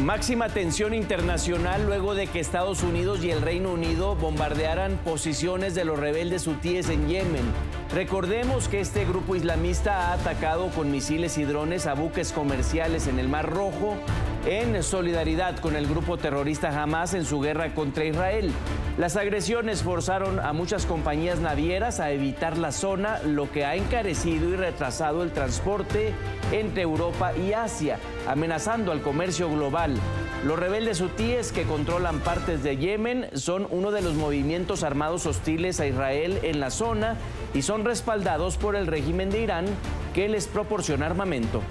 Máxima tensión internacional luego de que Estados Unidos y el Reino Unido bombardearan posiciones de los rebeldes hutíes en Yemen. Recordemos que este grupo islamista ha atacado con misiles y drones a buques comerciales en el Mar Rojo en solidaridad con el grupo terrorista Hamas en su guerra contra Israel. Las agresiones forzaron a muchas compañías navieras a evitar la zona, lo que ha encarecido y retrasado el transporte entre Europa y Asia, amenazando al comercio global. Los rebeldes hutíes que controlan partes de Yemen son uno de los movimientos armados hostiles a Israel en la zona y son respaldados por el régimen de Irán, que les proporciona armamento.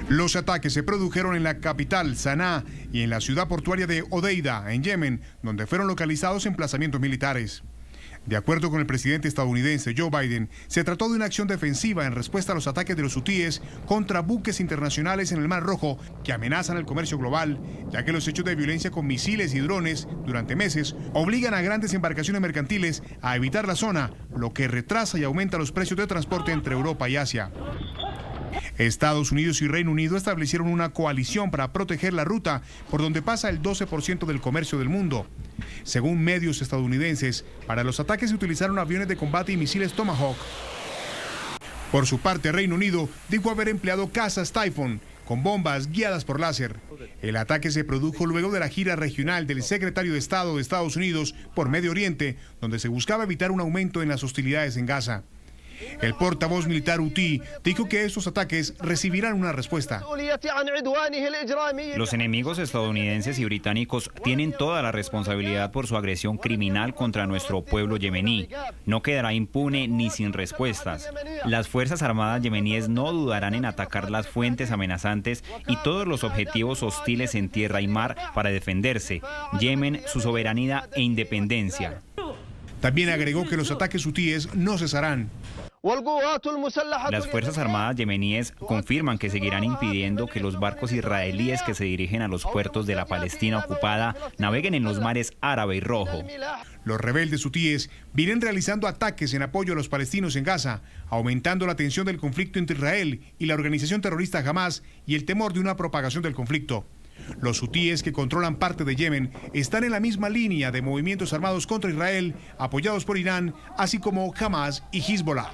Los ataques se produjeron en la capital, Sanaa, y en la ciudad portuaria de Hodeida, en Yemen, donde fueron localizados emplazamientos militares. De acuerdo con el presidente estadounidense Joe Biden, se trató de una acción defensiva en respuesta a los ataques de los hutíes contra buques internacionales en el Mar Rojo que amenazan el comercio global, ya que los hechos de violencia con misiles y drones durante meses obligan a grandes embarcaciones mercantiles a evitar la zona, lo que retrasa y aumenta los precios de transporte entre Europa y Asia. Estados Unidos y Reino Unido establecieron una coalición para proteger la ruta por donde pasa el 12% del comercio del mundo. Según medios estadounidenses, para los ataques se utilizaron aviones de combate y misiles Tomahawk. Por su parte, Reino Unido dijo haber empleado cazas Typhoon con bombas guiadas por láser. El ataque se produjo luego de la gira regional del secretario de Estado de Estados Unidos por Medio Oriente, donde se buscaba evitar un aumento en las hostilidades en Gaza. El portavoz militar hutí dijo que estos ataques recibirán una respuesta. Los enemigos estadounidenses y británicos tienen toda la responsabilidad por su agresión criminal contra nuestro pueblo yemení. No quedará impune ni sin respuestas. Las Fuerzas Armadas yemeníes no dudarán en atacar las fuentes amenazantes y todos los objetivos hostiles en tierra y mar para defenderse, Yemen, su soberanía e independencia. También agregó que los ataques hutíes no cesarán. Las Fuerzas Armadas yemeníes confirman que seguirán impidiendo que los barcos israelíes que se dirigen a los puertos de la Palestina ocupada naveguen en los mares Árabe y Rojo. Los rebeldes hutíes vienen realizando ataques en apoyo a los palestinos en Gaza, aumentando la tensión del conflicto entre Israel y la organización terrorista Hamas y el temor de una propagación del conflicto. Los hutíes, que controlan parte de Yemen, están en la misma línea de movimientos armados contra Israel, apoyados por Irán, así como Hamas y Hezbollah.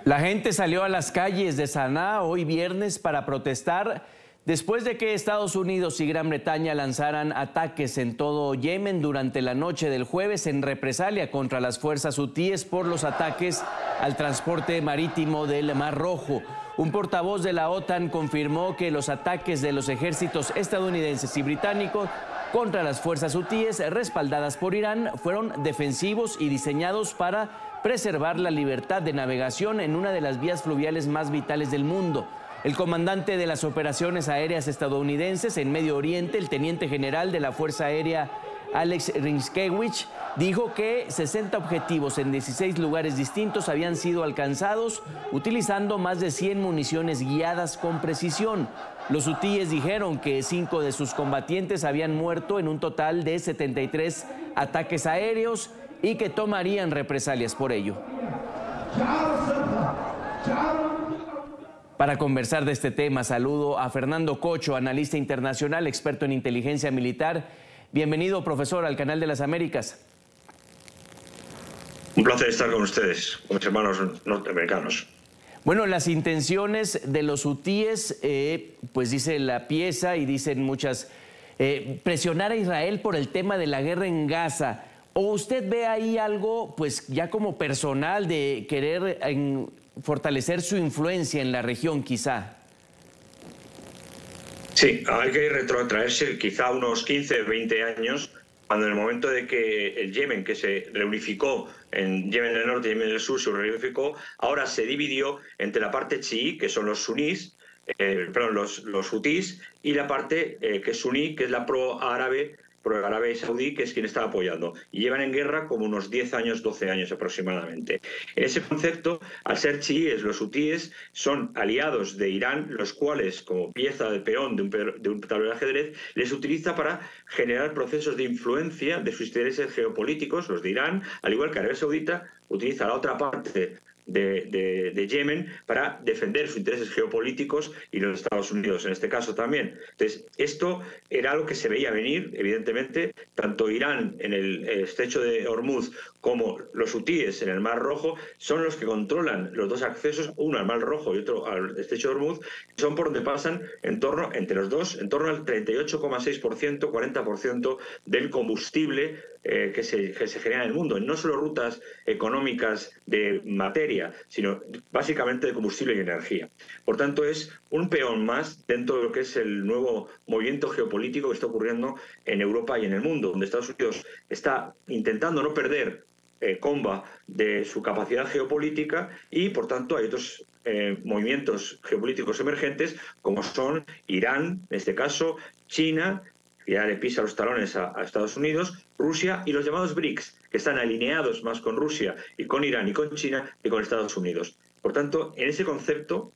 La gente salió a las calles de Sanaa hoy viernes para protestar después de que Estados Unidos y Gran Bretaña lanzaran ataques en todo Yemen durante la noche del jueves en represalia contra las fuerzas hutíes por los ataques al transporte marítimo del Mar Rojo. Un portavoz de la OTAN confirmó que los ataques de los ejércitos estadounidenses y británicos contra las fuerzas hutíes respaldadas por Irán fueron defensivos y diseñados para preservar la libertad de navegación en una de las vías fluviales más vitales del mundo. El comandante de las operaciones aéreas estadounidenses en Medio Oriente, el teniente general de la Fuerza Aérea Alex Rinskewich, dijo que 60 objetivos en 16 lugares distintos habían sido alcanzados utilizando más de 100 municiones guiadas con precisión. Los hutíes dijeron que 5 de sus combatientes habían muerto en un total de 73 ataques aéreos y que tomarían represalias por ello. Para conversar de este tema, saludo a Fernando Cocho, analista internacional, experto en inteligencia militar. Bienvenido, profesor, al Canal de las Américas. Un placer estar con ustedes, con mis hermanos norteamericanos. Bueno, las intenciones de los hutíes, pues dice la pieza y dicen muchas, presionar a Israel por el tema de la guerra en Gaza. ¿O usted ve ahí algo, pues ya como personal, de querer fortalecer su influencia en la región, quizá? Sí, hay que retrotraerse quizá unos 15, 20 años, cuando en el momento de que el Yemen, que se reunificó en Yemen del Norte y Yemen del Sur, se reunificó, ahora se dividió entre la parte chií, que son los sunís, los hutís, y la parte que es suní, que es la pro-árabe saudí, que es quien está apoyando. Y llevan en guerra como unos 10 años, 12 años aproximadamente. En ese concepto, al ser chiíes, los hutíes son aliados de Irán, los cuales, como pieza de peón de un tablero de ajedrez, les utiliza para generar procesos de influencia de sus intereses geopolíticos, los de Irán, al igual que Arabia Saudita utiliza la otra parte de Yemen para defender sus intereses geopolíticos y los Estados Unidos en este caso también. Entonces, esto era algo que se veía venir, evidentemente, tanto Irán en el estrecho de Hormuz como los hutíes en el Mar Rojo son los que controlan los dos accesos, uno al Mar Rojo y otro al estrecho de Hormuz, que son por donde pasan entre los dos, en torno al 38,6%, 40% del combustible que se genera en el mundo. No solo rutas económicas de materia, sino básicamente de combustible y energía. Por tanto, es un peón más dentro de lo que es el nuevo movimiento geopolítico que está ocurriendo en Europa y en el mundo, donde Estados Unidos está intentando no perder comba de su capacidad geopolítica y, por tanto, hay otros movimientos geopolíticos emergentes como son Irán, en este caso, China, que ya le pisa los talones a Estados Unidos, Rusia y los llamados BRICS, que están alineados más con Rusia y con Irán y con China que con Estados Unidos. Por tanto, en ese concepto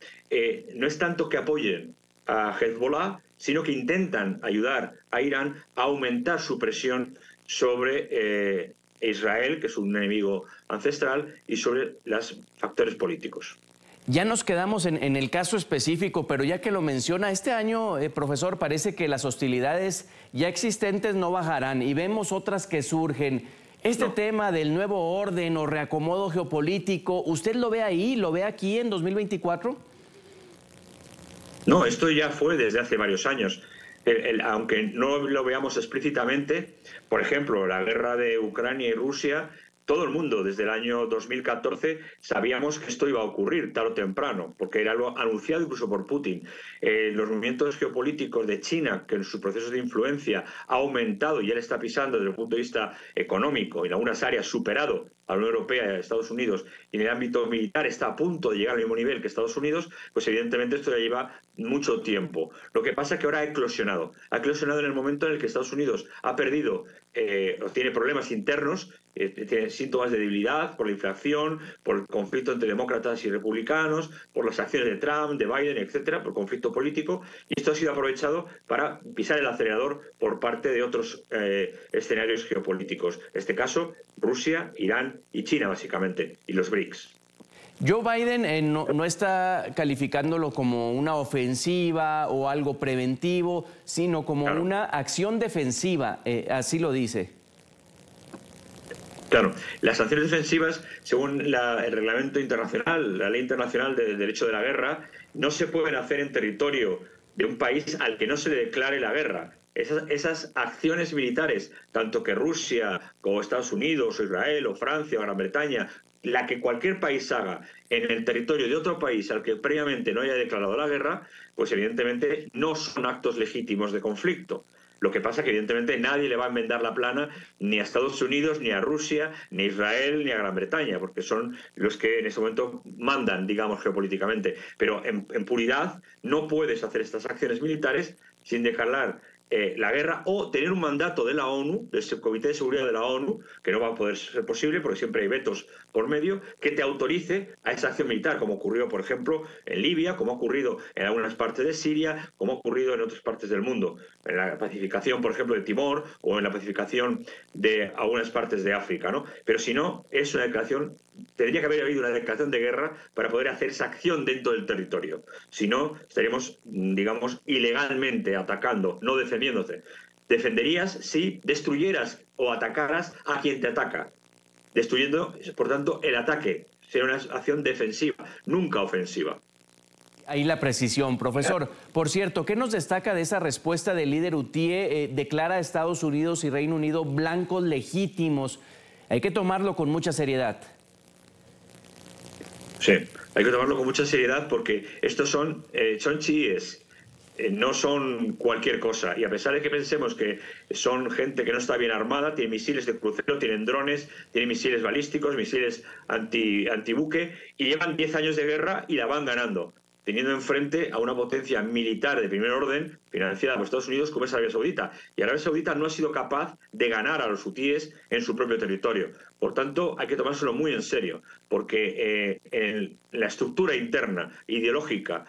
no es tanto que apoyen a Hezbollah, sino que intentan ayudar a Irán a aumentar su presión sobre Israel, que es un enemigo ancestral, y sobre los factores políticos. Ya nos quedamos en el caso específico, pero ya que lo menciona, este año, profesor, parece que las hostilidades ya existentes no bajarán y vemos otras que surgen. Este tema del nuevo orden o reacomodo geopolítico, ¿usted lo ve ahí, lo ve aquí en 2024? No, esto ya fue desde hace varios años. Aunque no lo veamos explícitamente, por ejemplo, la guerra de Ucrania y Rusia, todo el mundo desde el año 2014 sabíamos que esto iba a ocurrir tarde o temprano, porque era algo anunciado incluso por Putin. Los movimientos geopolíticos de China, que en sus procesos de influencia ha aumentado y ya le está pisando desde el punto de vista económico, y en algunas áreas superado a la Unión Europea y a Estados Unidos, y en el ámbito militar está a punto de llegar al mismo nivel que Estados Unidos, pues evidentemente esto ya lleva mucho tiempo. Lo que pasa es que ahora ha eclosionado. Ha eclosionado en el momento en el que Estados Unidos ha perdido, o tiene problemas internos, tiene síntomas de debilidad por la inflación, por el conflicto entre demócratas y republicanos, por las acciones de Trump, de Biden, etcétera, por el conflicto político, y esto ha sido aprovechado para pisar el acelerador por parte de otros escenarios geopolíticos. En este caso, Rusia, Irán y China, básicamente, y los BRICS. Joe Biden no está calificándolo como una ofensiva o algo preventivo, sino como una acción defensiva, así lo dice. Claro, las sanciones defensivas, según el reglamento internacional, la ley internacional de derecho de la guerra, no se pueden hacer en territorio de un país al que no se le declare la guerra. Esas acciones militares, tanto que Rusia como Estados Unidos o Israel o Francia o Gran Bretaña, la que cualquier país haga en el territorio de otro país al que previamente no haya declarado la guerra, pues evidentemente no son actos legítimos de conflicto. Lo que pasa es que evidentemente nadie le va a enmendar la plana ni a Estados Unidos, ni a Rusia, ni a Israel, ni a Gran Bretaña, porque son los que en ese momento mandan, digamos, geopolíticamente. Pero en puridad no puedes hacer estas acciones militares sin declarar la guerra o tener un mandato de la ONU, del Comité de Seguridad de la ONU, que no va a poder ser posible porque siempre hay vetos por medio, que te autorice a esa acción militar, como ocurrió, por ejemplo, en Libia, como ha ocurrido en algunas partes de Siria, como ha ocurrido en otras partes del mundo, en la pacificación, por ejemplo, de Timor o en la pacificación de algunas partes de África, ¿no? Pero si no, es una declaración, tendría que haber habido una declaración de guerra para poder hacer esa acción dentro del territorio. Si no, estaríamos, digamos, ilegalmente atacando, no defendiéndote. Defenderías si destruyeras o atacaras a quien te ataca. Destruyendo, por tanto, el ataque. Sería una acción defensiva, nunca ofensiva. Ahí la precisión, profesor. Por cierto, ¿qué nos destaca de esa respuesta del líder huthí? Declara a Estados Unidos y Reino Unido blancos legítimos. Hay que tomarlo con mucha seriedad. Sí, hay que tomarlo con mucha seriedad porque estos son chiíes. No son cualquier cosa, y a pesar de que pensemos que son gente que no está bien armada, tienen misiles de crucero, tienen drones, tienen misiles balísticos, misiles antibuque, y llevan 10 años de guerra y la van ganando, teniendo enfrente a una potencia militar de primer orden, financiada por Estados Unidos, como es Arabia Saudita. Y Arabia Saudita no ha sido capaz de ganar a los hutíes en su propio territorio. Por tanto, hay que tomárselo muy en serio, porque en la estructura interna, ideológica,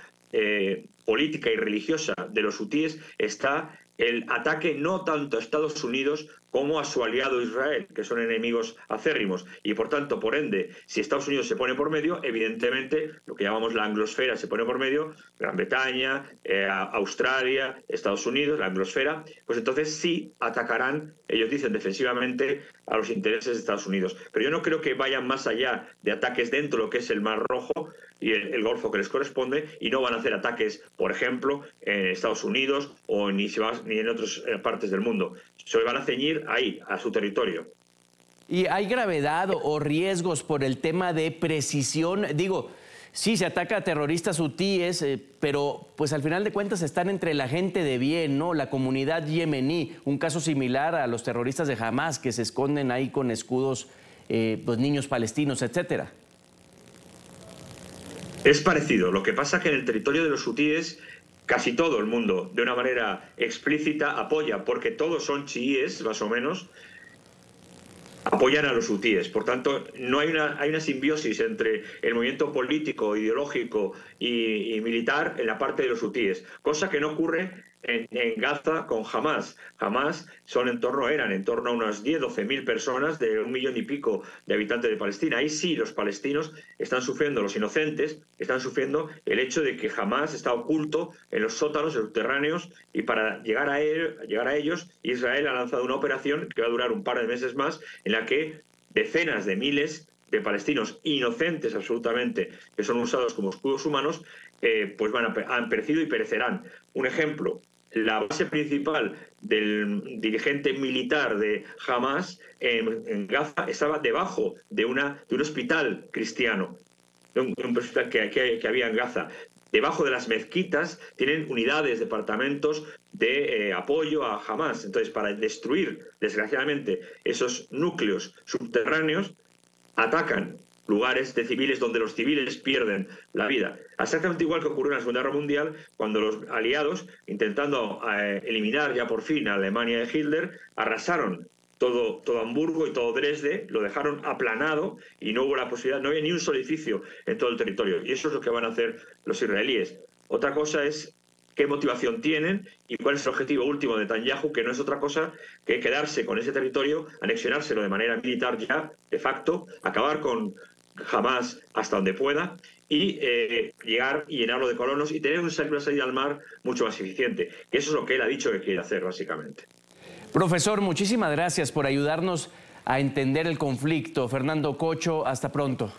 política y religiosa de los hutíes está el ataque no tanto a Estados Unidos como a su aliado Israel, que son enemigos acérrimos. Y por tanto, por ende, si Estados Unidos se pone por medio, evidentemente lo que llamamos la anglosfera se pone por medio, Gran Bretaña, Australia, Estados Unidos, la anglosfera, pues entonces sí atacarán, ellos dicen defensivamente, a los intereses de Estados Unidos. Pero yo no creo que vayan más allá de ataques dentro de lo que es el Mar Rojo y el Golfo que les corresponde, y no van a hacer ataques, por ejemplo, en Estados Unidos o ni en otras partes del mundo. Se van a ceñir ahí, a su territorio. ¿Y hay gravedad o riesgos por el tema de precisión? Digo, sí, se ataca a terroristas hutíes, pero pues al final de cuentas están entre la gente de bien, ¿no? La comunidad yemení, un caso similar a los terroristas de Hamas que se esconden ahí con escudos, pues niños palestinos, etcétera. Es parecido. Lo que pasa es que en el territorio de los hutíes casi todo el mundo, de una manera explícita, apoya, porque todos son chiíes, más o menos, apoyan a los hutíes. Por tanto, no hay una simbiosis entre el movimiento político, ideológico y militar en la parte de los hutíes, cosa que no ocurre en Gaza con Hamas. Hamas eran en torno a unas 10-12 mil personas de 1 millón y pico de habitantes de Palestina. Ahí sí los palestinos están sufriendo, los inocentes están sufriendo el hecho de que Hamas está oculto en los sótanos subterráneos, y para llegar a ellos, Israel ha lanzado una operación que va a durar un par de meses más, en la que decenas de miles de palestinos inocentes absolutamente, que son usados como escudos humanos, pues han perecido y perecerán. Un ejemplo: la base principal del dirigente militar de Hamas en Gaza estaba debajo de un hospital cristiano, un hospital que había en Gaza. Debajo de las mezquitas tienen unidades, departamentos de apoyo a Hamas. Entonces, para destruir, desgraciadamente, esos núcleos subterráneos, atacan lugares de civiles donde los civiles pierden la vida. Exactamente igual que ocurrió en la Segunda Guerra Mundial, cuando los aliados, intentando eliminar ya por fin a Alemania de Hitler, arrasaron todo Hamburgo y todo Dresde, lo dejaron aplanado y no hubo la posibilidad, no había ni un solo edificio en todo el territorio. Y eso es lo que van a hacer los israelíes. Otra cosa es qué motivación tienen y cuál es el objetivo último de Netanyahu, que no es otra cosa que quedarse con ese territorio, anexionárselo de manera militar ya, de facto, acabar con Hamas hasta donde pueda y llegar y llenarlo de colonos y tener una salida al mar mucho más eficiente. Que eso es lo que él ha dicho que quiere hacer, básicamente. Profesor, muchísimas gracias por ayudarnos a entender el conflicto. Fernando Cocho, hasta pronto.